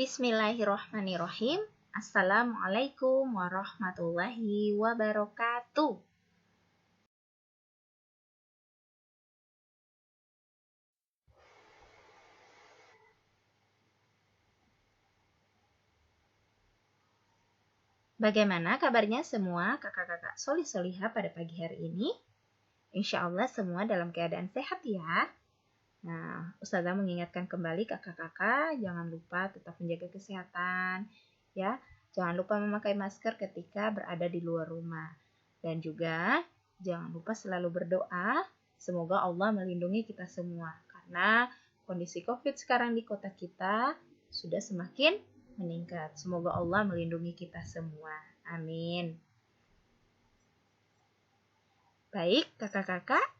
Bismillahirrohmanirrohim. Assalamualaikum warahmatullahi wabarakatuh. Bagaimana kabarnya semua kakak-kakak solih-solihah pada pagi hari ini? Insya Allah semua dalam keadaan sehat ya. Nah, Ustazah mengingatkan kembali kakak-kakak, jangan lupa tetap menjaga kesehatan, ya. Jangan lupa memakai masker ketika berada di luar rumah. Dan juga jangan lupa selalu berdoa, semoga Allah melindungi kita semua. Karena kondisi COVID sekarang di kota kita sudah semakin meningkat. Semoga Allah melindungi kita semua. Amin. Baik, kakak-kakak.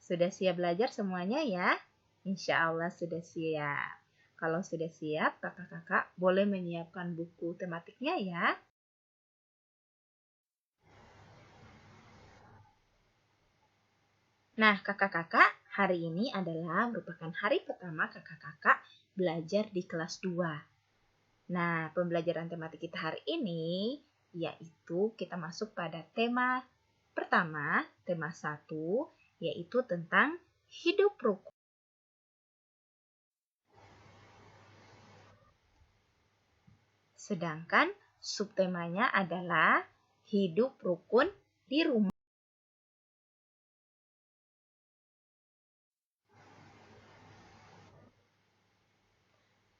Sudah siap belajar semuanya ya? Insya Allah sudah siap. Kalau sudah siap, kakak-kakak boleh menyiapkan buku tematiknya ya. Nah, kakak-kakak, hari ini adalah merupakan hari pertama kakak-kakak belajar di kelas 2. Nah, pembelajaran tematik kita hari ini yaitu kita masuk pada tema pertama, tema 1, yaitu tentang hidup rukun. Sedangkan subtemanya adalah hidup rukun di rumah.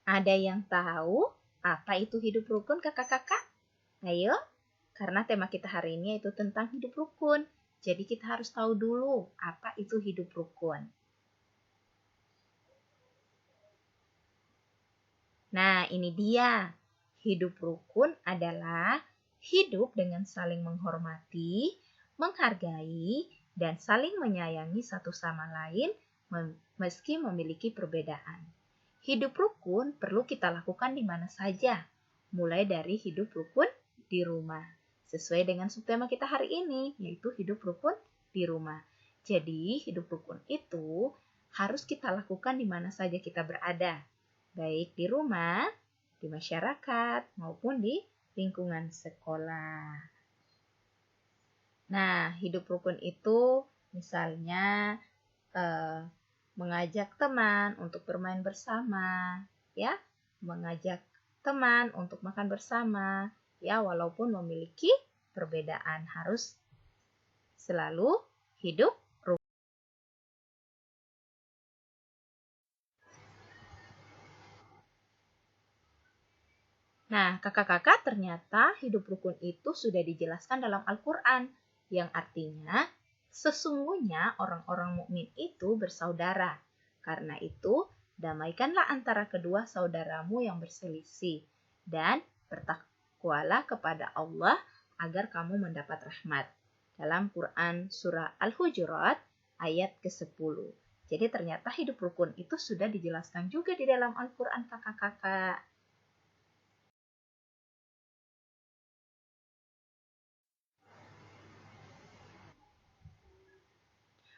Ada yang tahu apa itu hidup rukun kakak-kakak? Ayo, karena tema kita hari ini yaitu tentang hidup rukun. Jadi kita harus tahu dulu apa itu hidup rukun. Nah, ini dia. Hidup rukun adalah hidup dengan saling menghormati, menghargai, dan saling menyayangi satu sama lain meski memiliki perbedaan. Hidup rukun perlu kita lakukan di mana saja, mulai dari hidup rukun di rumah. Sesuai dengan subtema kita hari ini, yaitu hidup rukun di rumah. Jadi, hidup rukun itu harus kita lakukan di mana saja kita berada, baik di rumah, di masyarakat, maupun di lingkungan sekolah. Nah, hidup rukun itu misalnya mengajak teman untuk bermain bersama, ya, mengajak teman untuk makan bersama, ya, walaupun memiliki perbedaan, harus selalu hidup rukun. Nah, kakak-kakak, ternyata hidup rukun itu sudah dijelaskan dalam Al-Quran, yang artinya sesungguhnya orang-orang mukmin itu bersaudara. Karena itu, damaikanlah antara kedua saudaramu yang berselisih, dan bertakwalah kepada Allah agar kamu mendapat rahmat. Dalam Quran Surah Al-Hujurat ayat ke-10. Jadi ternyata hidup rukun itu sudah dijelaskan juga di dalam Al-Quran kakak-kakak.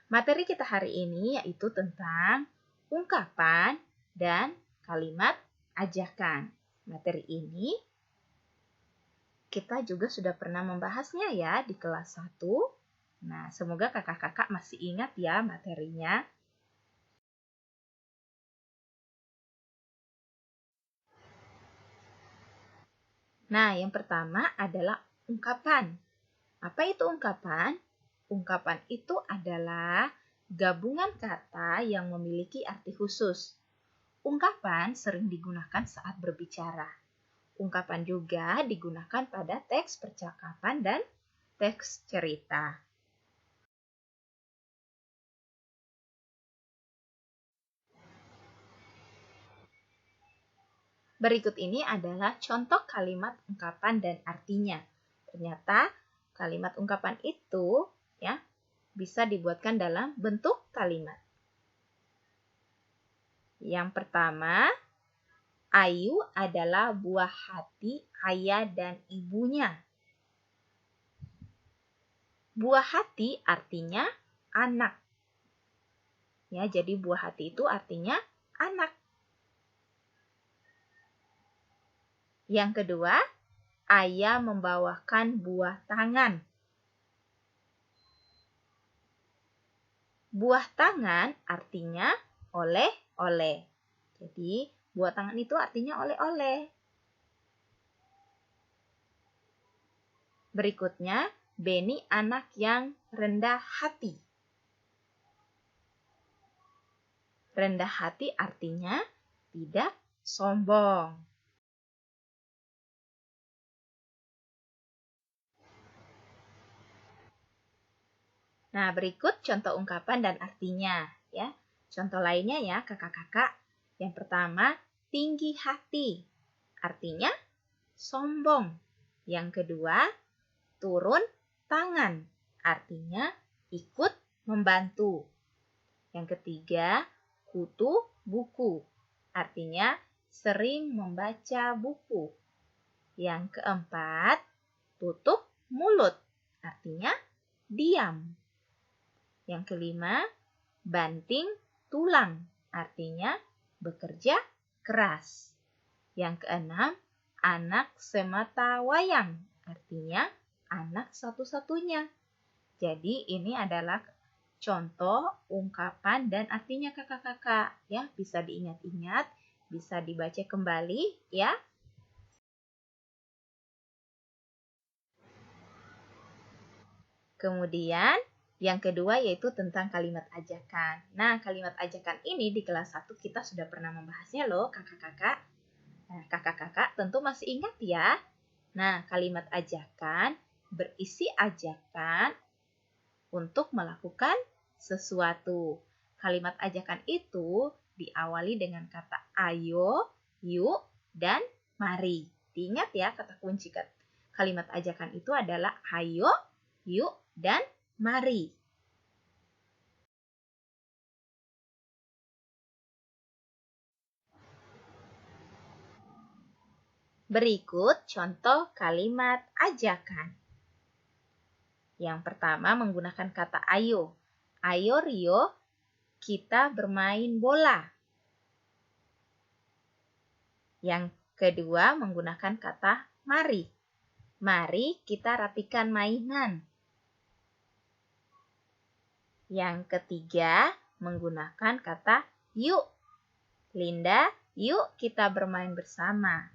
Materi kita hari ini yaitu tentang ungkapan dan kalimat ajakan. Materi ini kita juga sudah pernah membahasnya ya di kelas 1. Nah, semoga kakak-kakak masih ingat ya materinya. Nah, yang pertama adalah ungkapan. Apa itu ungkapan? Ungkapan itu adalah gabungan kata yang memiliki arti khusus. Ungkapan sering digunakan saat berbicara. Ungkapan juga digunakan pada teks percakapan dan teks cerita. Berikut ini adalah contoh kalimat ungkapan dan artinya. Ternyata kalimat ungkapan itu ya bisa dibuatkan dalam bentuk kalimat. Yang pertama, Ayu adalah buah hati ayah dan ibunya. Buah hati artinya anak. Ya, jadi buah hati itu artinya anak. Yang kedua, ayah membawakan buah tangan. Buah tangan artinya oleh-oleh. Jadi, buah tangan itu artinya oleh-oleh. Berikutnya, Beni anak yang rendah hati. Rendah hati artinya tidak sombong. Nah, berikut contoh ungkapan dan artinya ya. Contoh lainnya ya, kakak-kakak. Yang pertama, tinggi hati. Artinya sombong. Yang kedua, turun tangan. Artinya ikut membantu. Yang ketiga, kutu buku. Artinya sering membaca buku. Yang keempat, tutup mulut. Artinya diam. Yang kelima, banting tulang. Artinya bekerja keras. Yang keenam, anak semata wayang. Artinya anak satu-satunya. Jadi ini adalah contoh ungkapan dan artinya kakak-kakak. Ya, bisa diingat-ingat, bisa dibaca kembali ya. Kemudian yang kedua yaitu tentang kalimat ajakan. Nah, kalimat ajakan ini di kelas 1 kita sudah pernah membahasnya loh, kakak-kakak. Nah, kakak-kakak tentu masih ingat ya. Nah, kalimat ajakan berisi ajakan untuk melakukan sesuatu. Kalimat ajakan itu diawali dengan kata ayo, yuk, dan mari. Diingat ya, kata kunci kalimat ajakan itu adalah ayo, yuk, dan mari. Berikut contoh kalimat ajakan. Yang pertama menggunakan kata ayo. Ayo Rio, kita bermain bola. Yang kedua menggunakan kata mari. Mari kita rapikan mainan. Yang ketiga menggunakan kata yuk. Linda, yuk kita bermain bersama.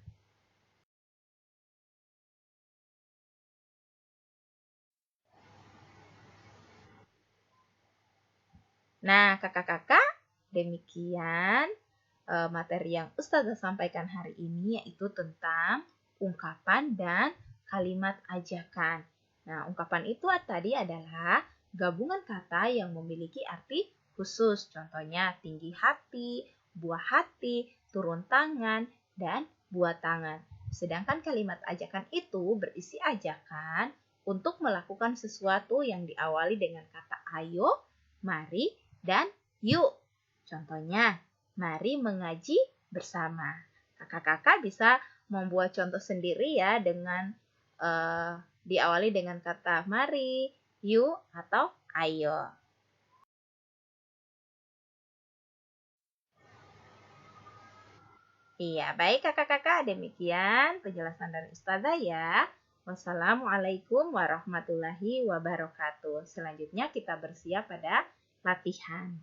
Nah, kakak-kakak, demikian materi yang Ustazah sampaikan hari ini yaitu tentang ungkapan dan kalimat ajakan. Nah, ungkapan itu tadi adalah gabungan kata yang memiliki arti khusus. Contohnya tinggi hati, buah hati, turun tangan, dan buah tangan. Sedangkan kalimat ajakan itu berisi ajakan untuk melakukan sesuatu yang diawali dengan kata ayo, mari, dan yuk. Contohnya, mari mengaji bersama. Kakak-kakak bisa membuat contoh sendiri ya dengan diawali dengan kata mari, yuk, atau ayo. Iya, baik kakak-kakak, demikian penjelasan dari Ustazah ya. Wassalamualaikum warahmatullahi wabarakatuh. Selanjutnya kita bersiap pada latihan.